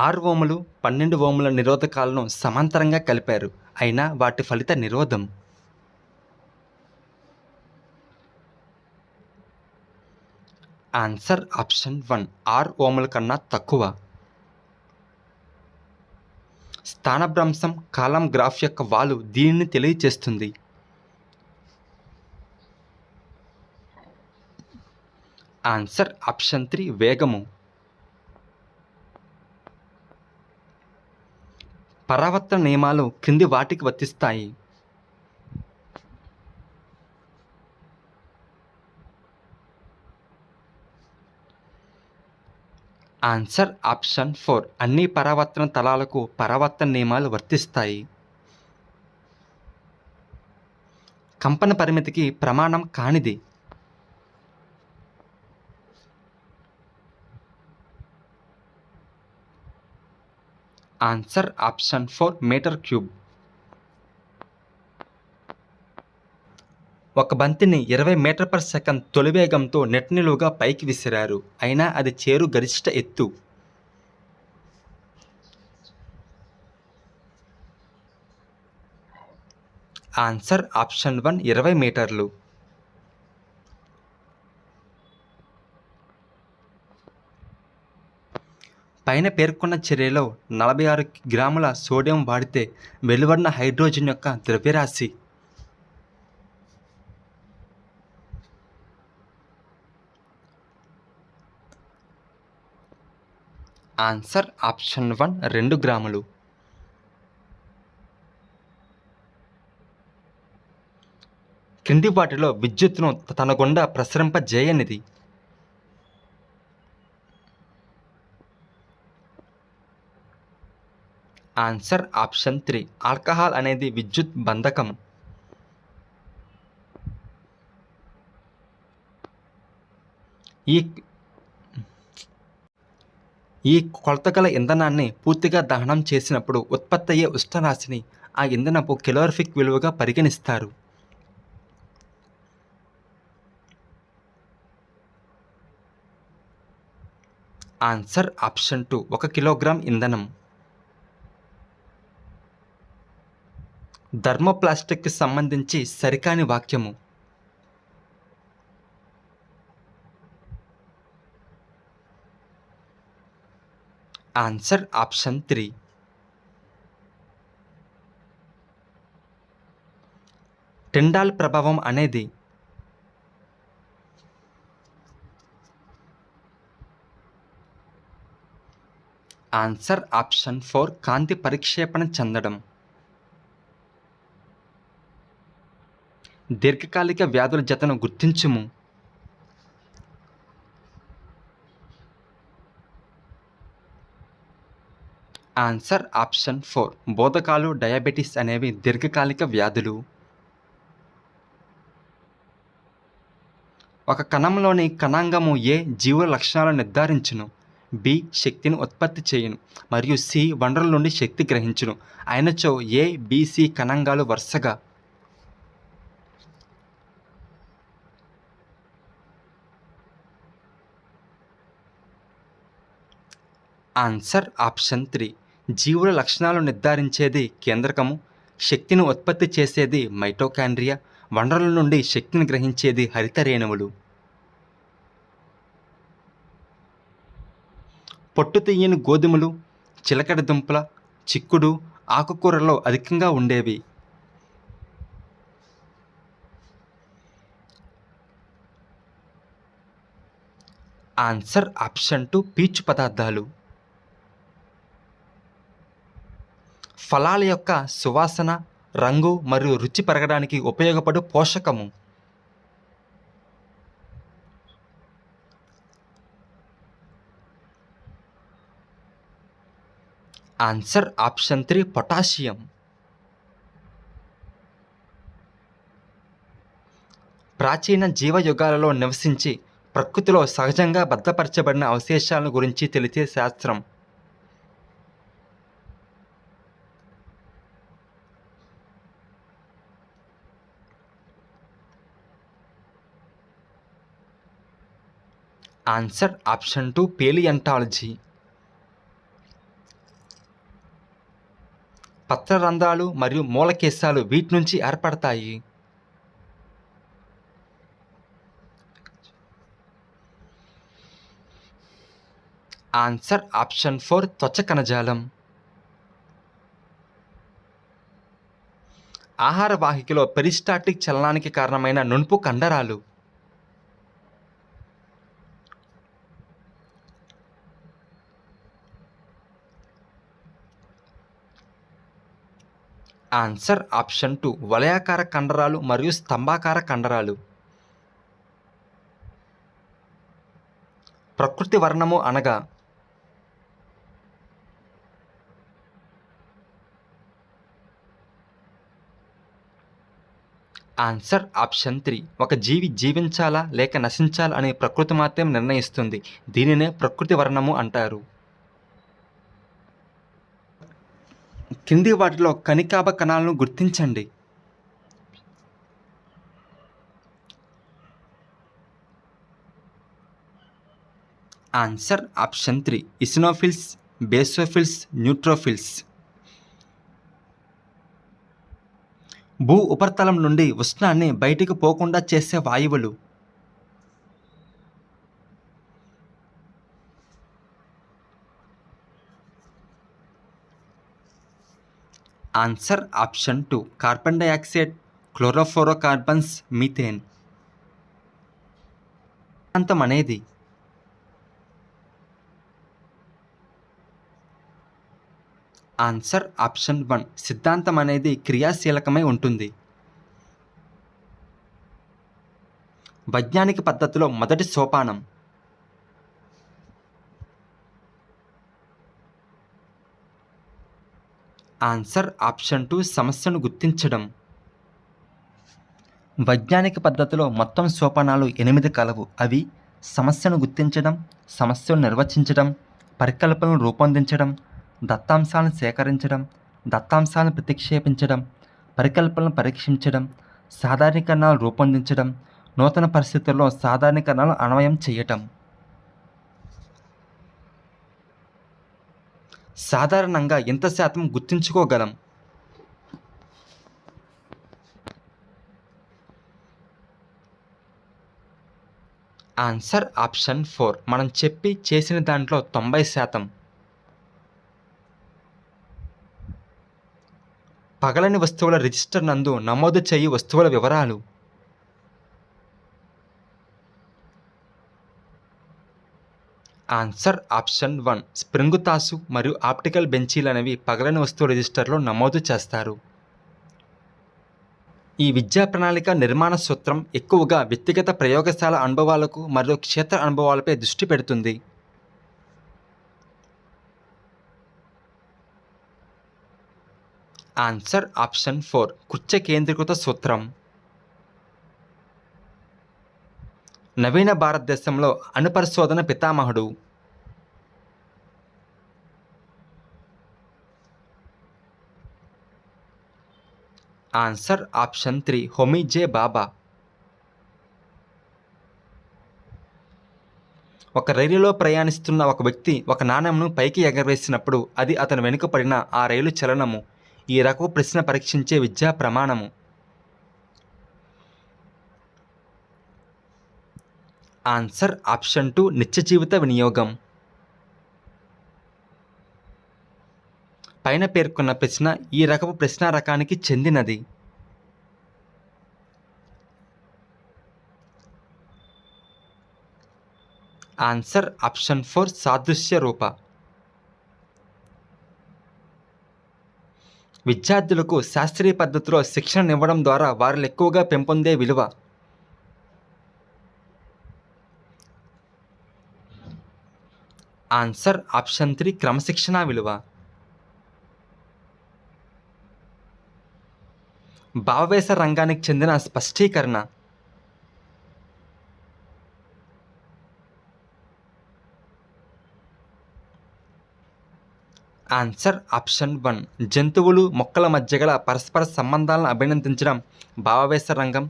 6 ఓములు, 12 ఓముల నిరోధకాలను సమాంతరంగా కలిపారు. అయినా వాటి ఫలిత నిరోధం ఆన్సర్ ఆప్షన్ 1 6 ఓముల కన్నా తక్కువ. స్థానభ్రంశం కాలం గ్రాఫ్ యొక్క వాలు దీనిని తెలియచేస్తుంది. ఆన్సర్ ఆప్షన్ 3 వేగము. పరావర్తన నియమాలు క్రింది వాటికి వర్తిస్తాయి. ఆన్సర్ ఆప్షన్ 4 అన్ని పరావర్తన తలాలకు పరావర్తన నియమాలు వర్తిస్తాయి. కంపన పరిమితికి ప్రమాణం కానిది. Answer option 4 meter cube. ఒక బంతిని 20 మీటర్ పర్ సెకండ్ తొలి వేగంతో నెట్ నిలువుగా పైకి విసిరారు. అయినా అది చేరు గరిష్ట ఎత్తు. ఆన్సర్ ఆప్షన్ 1 20 మీటర్లు. పైన పేర్కొన్న చర్యలో 46 గ్రాముల సోడియం వాడితే వెలువడిన హైడ్రోజన్ యొక్క ద్రవ్యరాశి. ఆన్సర్ ఆప్షన్ 1 2 గ్రాములు. క్రింది వాటిలో విద్యుత్తును తన గుండా ప్రసరింపజేయనిది. ఆన్సర్ ఆప్షన్ 3 ఆల్కహాల్ అనేది విద్యుత్ బంధకం. ఈ కొలతగల ఇంధనాన్ని పూర్తిగా దహనం చేసినప్పుడు ఉత్పత్తి అయ్యే ఉష్ణరాశిని ఆ ఇంధనపు కెలోరిఫిక్ విలువగా పరిగణిస్తారు. ఆన్సర్ ఆప్షన్ 2 1 కిలోగ్రామ్ ఇంధనం. థర్మోప్లాస్టిక్కి సంబంధించి సరికాని వాక్యము. ఆన్సర్ ఆప్షన్ 3 టిండాల్ ప్రభావం అనేది. ఆన్సర్ ఆప్షన్ 4 కాంతి పరిక్షేపణ చెందడం. దీర్ఘకాలిక వ్యాధుల జతను గుర్తించుము. ఆన్సర్ ఆప్షన్ 4 బోధకాలు, డయాబెటీస్ అనేవి దీర్ఘకాలిక వ్యాధులు. ఒక కణంలోని కణాంగము ఏ జీవుల లక్షణాలను నిర్ధారించును, బి శక్తిని ఉత్పత్తి చేయును, మరియు సి వనరుల నుండి శక్తి గ్రహించును. అయినచో ఏ బిసి కణాంగాలు వరుసగా. ఆన్సర్ ఆప్షన్ 3 జీవుల లక్షణాలు నిర్ధారించేది కేంద్రకము, శక్తిని ఉత్పత్తి చేసేది మైటోకాండ్రియా, వనరుల నుండి శక్తిని గ్రహించేది హరిత రేణువులు. పొట్టు తీయని గోధుమలు, చిలకడ దుంపల, చిక్కుడు, ఆకుకూరల్లో అధికంగా ఉండేవి. ఆన్సర్ ఆప్షన్ 2 పీచు పదార్థాలు. ఫలాల యొక్క సువాసన, రంగు మరియు రుచి పెరగడానికి ఉపయోగపడు పోషకము. Answer option 3 potassium. ప్రాచీన జీవయుగాలలో నివసించి ప్రకృతిలో సహజంగా భద్రపరచబడిన అవశేషాలను గురించి తెలిసే శాస్త్రం. Answer option 2 palaeontology. పత్రరంధ్రాలు మరియు మూలకేశాలు వీటి నుంచి ఏర్పడతాయి. ఆన్సర్ ఆప్షన్ 4 త్వచ కణజాలం. ఆహార వాహికలో పెరిస్టాల్టిక్ చలనానికి కారణమైన నునుపు కండరాలు. ఆన్సర్ ఆప్షన్ 2 వలయాకార కండరాలు మరియు స్తంభాకార కండరాలు. ప్రకృతి వర్ణము అనగా ఆన్సర్ ఆప్షన్ 3 ఒక జీవి జీవించాలా లేక నశించాలా అనే ప్రకృతి మాత్రం నిర్ణయిస్తుంది. దీనినే ప్రకృతి వర్ణము అంటారు. కింది వాటిలో కణికాభ కణాలను గుర్తించండి. Answer option 3 eosinophils, basophils, neutrophils. భూ ఉపరితలం నుండి ఉష్ణాన్ని బయటికి పోకుండా చేసే వాయువులు. Answer option 2 carbon dioxide, chlorofluorocarbons, methane. సిద్ధాంతం అనేది ఆన్సర్ ఆప్షన్ 1 సిద్ధాంతం అనేది క్రియాశీలకమై ఉంటుంది. వైజ్ఞానిక పద్ధతిలో మొదటి సోపానం. ఆన్సర్ ఆప్షన్ 2 సమస్యను గుర్తించడం. వైజ్ఞానిక పద్ధతిలో మొత్తం సోపానాలు 8 కలవు. అవి సమస్యను గుర్తించడం, సమస్యను నిర్వచించడం, పరికల్పనను రూపొందించడం, దత్తాంశాలను సేకరించడం, దత్తాంశాలను ప్రతిక్షేపించడం, పరికల్పనలను పరీక్షించడం, సాధారణీకరణాలు రూపొందించడం, నూతన పరిస్థితుల్లో సాధారణీకరణాలు అన్వయం చేయటం. సాధారణంగా ఎంత శాతం గుర్తుంచుకోగలం? ఆన్సర్ ఆప్షన్ 4 మనం చెప్పి చేసిన దాంట్లో 90%. పగలని వస్తువుల రిజిస్టర్ నందు నమోదు చేయు వస్తువుల వివరాలు. ఆన్సర్ ఆప్షన్ 1 స్ప్రింగు తాసు మరియు ఆప్టికల్ బెంచీలు అనేవి పగలని వస్తువు రిజిస్టర్లో నమోదు చేస్తారు. ఈ విద్యా ప్రణాళిక నిర్మాణ సూత్రం ఎక్కువగా వ్యక్తిగత ప్రయోగశాల అనుభవాలకు మరియు క్షేత్ర అనుభవాలపై దృష్టి పెడుతుంది. ఆన్సర్ ఆప్షన్ 4 కృత్య కేంద్రీకృత సూత్రం. నవీన భారతదేశంలో అణుపరిశోధన పితామహుడు. ఆన్సర్ ఆప్షన్ 3 హోమీ జే బాబా. ఒక రైలులో ప్రయాణిస్తున్న ఒక వ్యక్తి ఒక నాణెంను పైకి ఎగరవేసినప్పుడు అది అతని వెనుక పడిన ఆ రైలు చలనము. ఈ రకపు ప్రశ్న పరీక్షించే విద్యా ప్రమాణము. ఆన్సర్ ఆప్షన్ 2 నిత్య జీవిత వినియోగం. పైన పేర్కొన్న ప్రశ్న ఈ రకపు ప్రశ్న రకానికి చెందినది. ఆన్సర్ ఆప్షన్ 4 సాదృశ్య రూప. విద్యార్థులకు శాస్త్రీయ పద్ధతిలో శిక్షణనివ్వడం ద్వారా వారిలో ఎక్కువగా పెంపొందే విలువ. ఆన్సర్ ఆప్షన్ 3 క్రమశిక్షణా విలువ. భావవేశ రంగానికి చెందిన స్పష్టీకరణ. ఆన్సర్ ఆప్షన్ 1 జంతువులు మొక్కల మధ్య గల పరస్పర సంబంధాలను అభినందించడం భావవేశ రంగం.